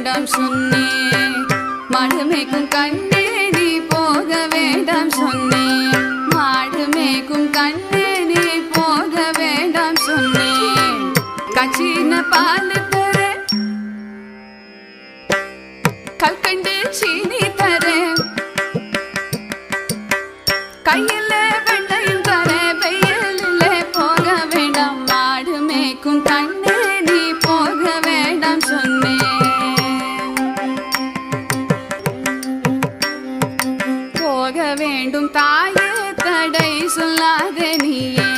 வேண்டாம் சொன்னேன். மாடு மேய்க்கும் கண்ணே நீ போக வேண்டாம் சொன்னேன். மாடு மேய்க்கும் கண்ணே நீ போக வேண்டாம் சொன்னேன். கச்சின பால் தர கல்கண்டு சீனி தர கையில வெண்ணையும் தர வெயிலே போக வேண்டாம். மாடு மேய்க்கும் கண்ணே நீ போக வேண்டாம் சொன்னேன். போக வேண்டும் தாயே தடை சொல்லாதே நீயே.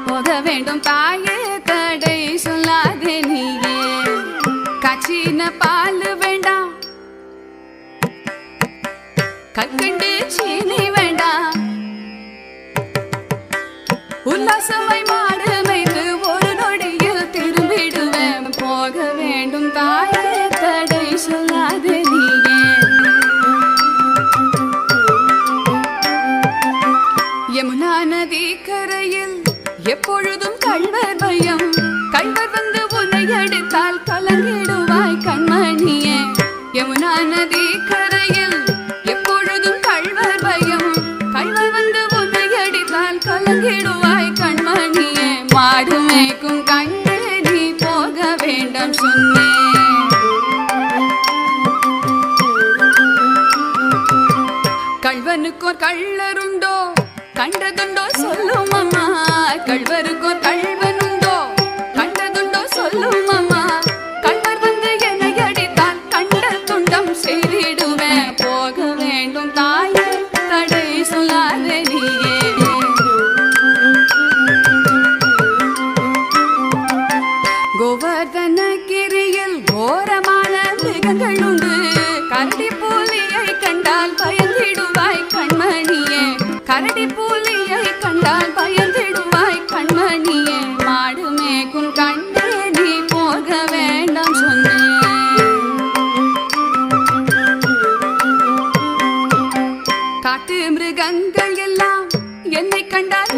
போக வேண்டும் தாயே தடை சொல்லாதே நீயே. கச்சின பால் வேண்டாம் கற்கண்டு சீனி வேண்டாம். உல்லாசமாய் மாடு மேய்த்து ஒரு நொடியில் திரும்பிடுவேன். போக வேண்டும் தாயே தடை சொல்லாதே நீயே. யமுனா நதி கரையில் எப்பொழுதும் கள்வர் பயம். கள்வர் வந்து உன்னை அடித்தால் கலங்கிடுவாய் கண்மணியே. யமுனா நதி கரையில் எப்பொழுதும் கள்வர் பயம். கள்வர் வந்து உன்னை அடித்தால் கலங்கிடுவாய் கண்மணியே. மாடு மேய்க்கும் கண்ணே நீ போக வேண்டாம் சொன்னேன். கள்வனுக்கோர் கள்ளருண்டோ கண்டதுண்டோ சொல்லும் அம்மா. கள்வருக்கோர் கள்வனுண்டோ கண்டதுண்டோ சொல்லும் அம்மா. கள்வர் வந்து என்னை அடித்தால் கண்ட துண்டம் செய்திடுவேன். போக வேண்டும் தாயே தடை சொல்லாதே நீயே. கோவர்தனகிரியில் கோரமான மிருகங்கள் உண்டு. கரடி புலியை கண்டால் பயந்திடுவாய் கண்மணியே. கரடி புலியை கண்டால் பயந்திடுவாய் கண்மணியே. மாடு மேய்க்கும் கண்ணே நீ போக வேண்டாம் சொன்னேன். காட்டு மிருகங்கள் எல்லாம் என்னை கண்டால்